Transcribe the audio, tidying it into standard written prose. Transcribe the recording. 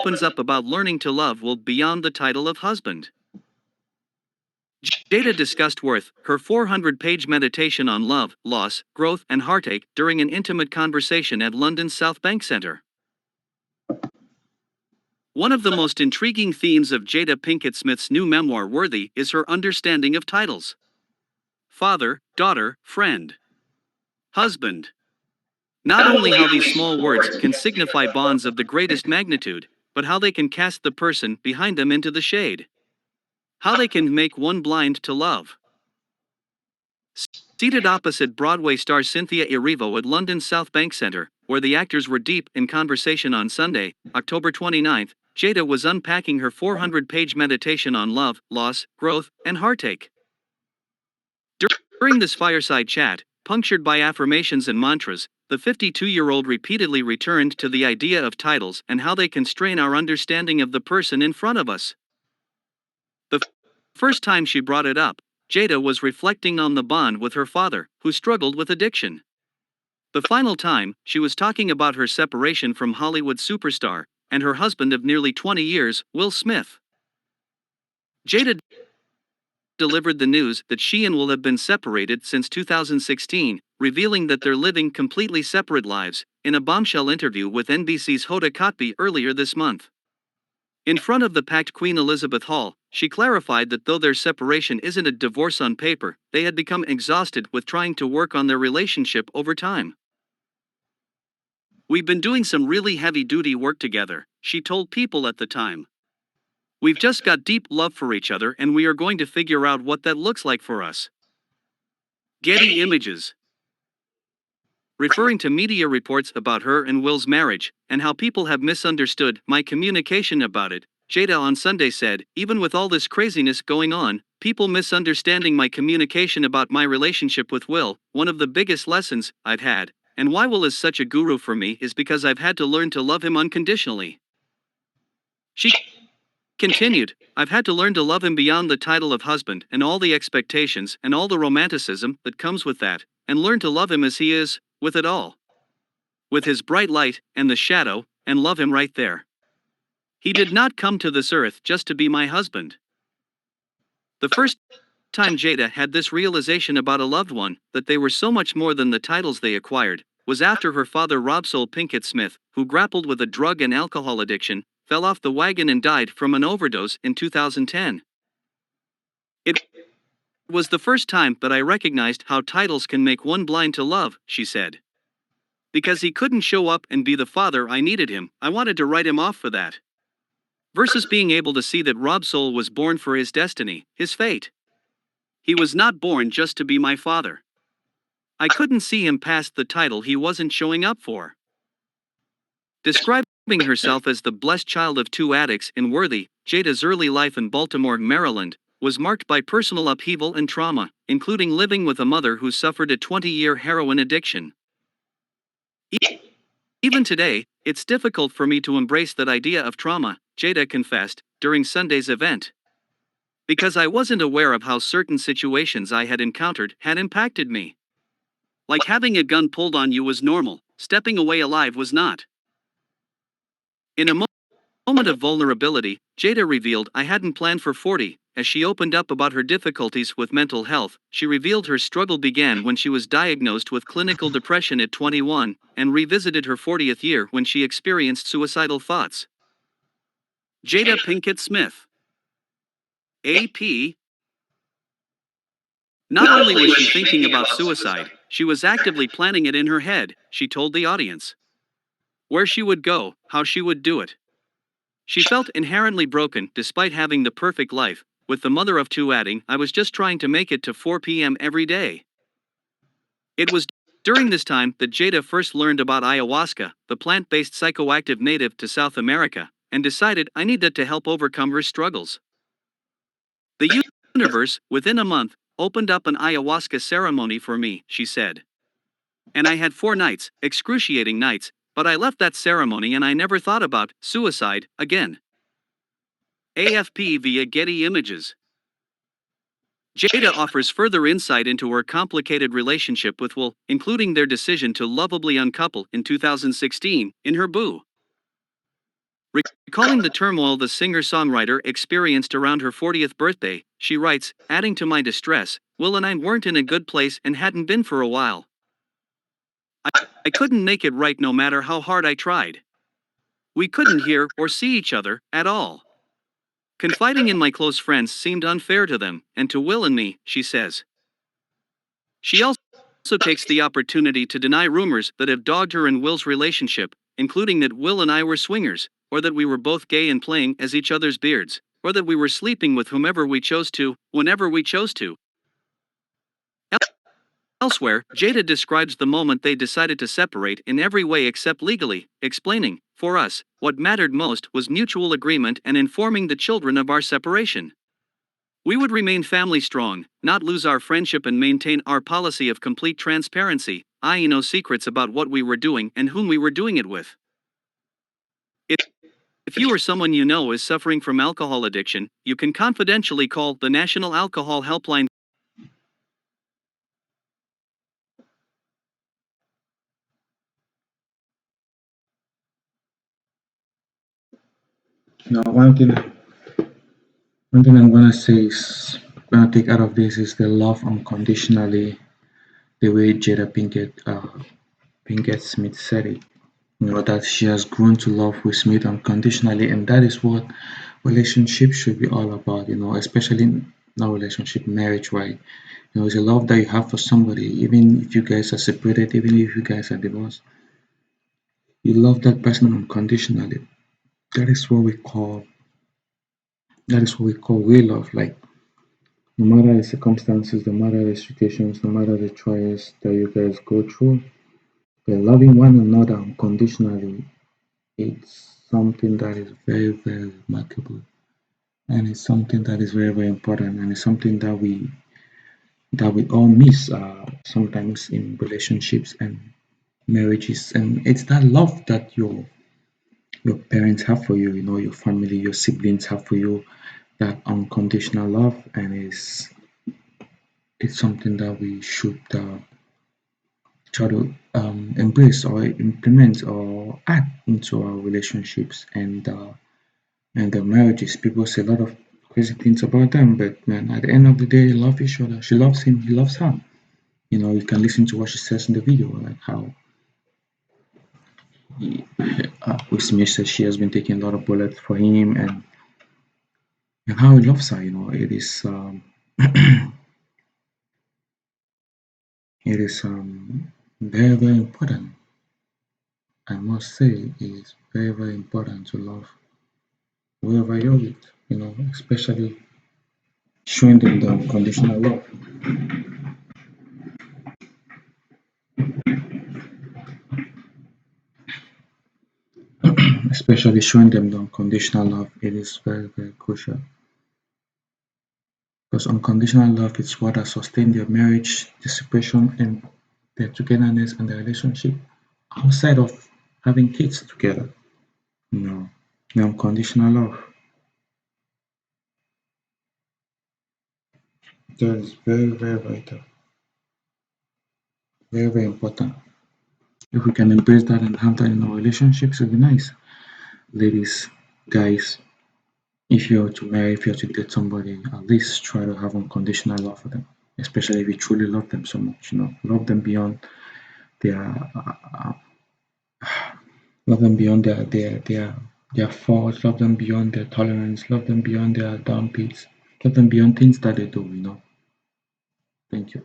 opens up about learning to love Will beyond the title of husband. Jada discussed her 400-page meditation on love, loss, growth, and heartache during an intimate conversation at London's South Bank Centre. One of the most intriguing themes of Jada Pinkett Smith's new memoir Worthy is her understanding of titles: father, daughter, friend, husband. Not only how these small words can signify bonds of the greatest magnitude, but how they can cast the person behind them into the shade. How they can make one blind to love. Seated opposite Broadway star Cynthia Erivo at London's South Bank Centre, where the actors were deep in conversation on Sunday, October 29, Jada was unpacking her 400-page meditation on love, loss, growth, and heartache. During this fireside chat, punctured by affirmations and mantras, the 52-year-old repeatedly returned to the idea of titles and how they constrain our understanding of the person in front of us. The first time she brought it up, Jada was reflecting on the bond with her father, who struggled with addiction. The final time, she was talking about her separation from Hollywood superstar and her husband of nearly 20 years, Will Smith. Jada delivered the news that she and Will have been separated since 2016, revealing that they're living completely separate lives, in a bombshell interview with NBC's Hoda Kotb earlier this month. In front of the packed Queen Elizabeth Hall, she clarified that though their separation isn't a divorce on paper, they had become exhausted with trying to work on their relationship over time. "We've been doing some really heavy-duty work together," she told People at the time. "We've just got deep love for each other and we are going to figure out what that looks like for us." Getty Images. Referring to media reports about her and Will's marriage, and how people have misunderstood my communication about it, Jada on Sunday said, "Even with all this craziness going on, people misunderstanding my communication about my relationship with Will, one of the biggest lessons I've had, and why Will is such a guru for me is because I've had to learn to love him unconditionally." She continued, "I've had to learn to love him beyond the title of husband and all the expectations and all the romanticism that comes with that, and learn to love him as he is, with it all. With his bright light and the shadow, and love him right there. He did not come to this earth just to be my husband." The first time Jada had this realization about a loved one, that they were so much more than the titles they acquired, was after her father Rob Soul Pinkett Smith, who grappled with a drug and alcohol addiction, fell off the wagon and died from an overdose in 2010. "It was the first time that I recognized how titles can make one blind to love," she said. "Because he couldn't show up and be the father I needed him, I wanted to write him off for that. Versus being able to see that Rob Soul was born for his destiny, his fate. He was not born just to be my father. I couldn't see him past the title he wasn't showing up for." Describing herself as the blessed child of two addicts in Worthy, Jada's early life in Baltimore, Maryland, was marked by personal upheaval and trauma, including living with a mother who suffered a 20-year heroin addiction. "Even today, it's difficult for me to embrace that idea of trauma," Jada confessed, during Sunday's event. "Because I wasn't aware of how certain situations I had encountered had impacted me. Like having a gun pulled on you was normal, stepping away alive was not." In a moment of vulnerability, Jada revealed, "I hadn't planned for 40, as she opened up about her difficulties with mental health. She revealed her struggle began when she was diagnosed with clinical depression at 21, and revisited her 40th year when she experienced suicidal thoughts. Jada Pinkett Smith. AP. Not only was she thinking about suicide, she was actively planning it in her head, she told the audience. Where she would go, how she would do it. She felt inherently broken despite having the perfect life, with the mother of two adding, "I was just trying to make it to 4 p.m. every day." It was during this time that Jada first learned about ayahuasca, the plant-based psychoactive native to South America, and decided, "I need that to help overcome her struggles." "The universe, within a month, opened up an ayahuasca ceremony for me," she said. "And I had 4 nights, excruciating nights, but I left that ceremony and I never thought about suicide again." AFP via Getty Images. Jada offers further insight into her complicated relationship with Will, including their decision to lovably uncouple in 2016, in her Boo! Recalling the turmoil the singer songwriter experienced around her 40th birthday, she writes, adding to my distress, Will and I weren't in a good place and hadn't been for a while. I couldn't make it right no matter how hard I tried. We couldn't hear or see each other at all. Confiding in my close friends seemed unfair to them, and to Will and me, she says. She also takes the opportunity to deny rumors that have dogged her and Will's relationship, including that Will and I were swingers, or that we were both gay and playing as each other's beards, or that we were sleeping with whomever we chose to, whenever we chose to. Elsewhere, Jada describes the moment they decided to separate in every way except legally, explaining, For us, what mattered most was mutual agreement and informing the children of our separation. We would remain family strong, not lose our friendship, and maintain our policy of complete transparency, i.e., no secrets about what we were doing and whom we were doing it with. If you or someone you know is suffering from alcohol addiction, you can confidentially call the National Alcohol Helpline. Now, one thing I'm gonna say is gonna take out of this is the love unconditionally, the way Jada Pinkett Smith said it. That she has grown to love Will Smith unconditionally, and that is what relationship should be all about. Especially in our relationship, marriage, right? It's a love that you have for somebody, even if you guys are separated, even if you guys are divorced. You love that person unconditionally. That is what we call real love. Like, no matter the circumstances, no matter the situations, no matter the trials that you guys go through, but loving one another unconditionally, it's something that is very, very remarkable. And it's something that is very, very important. And it's something that we all miss sometimes in relationships and marriages. And it's that love that your parents have for you, your family, your siblings have for you, that unconditional love. And it's something that we should try to embrace or implement or add into our relationships and the marriages. People say a lot of crazy things about them, but man, at the end of the day, they love each other. She loves him, he loves her. You can listen to what she says in the video, like how Will Smith says she has been taking a lot of bullets for him, and how he loves her. It is very, very important. I must say, it is very, very important to love whoever you're with, especially showing them the unconditional love. Especially showing them the unconditional love, it is very, very crucial. Because unconditional love is what has sustained their marriage, the separation, and their togetherness and their relationship outside of having kids together. The unconditional love. That is very, very vital, very, very important. If we can embrace that and have that in our relationships, it'll be nice. Ladies, guys, if you're to marry, if you're to date somebody, at least try to have unconditional love for them. Especially if you truly love them so much, love them beyond their love them beyond their faults, love them beyond their tolerance, love them beyond their downbeats, love them beyond things that they do. Thank you.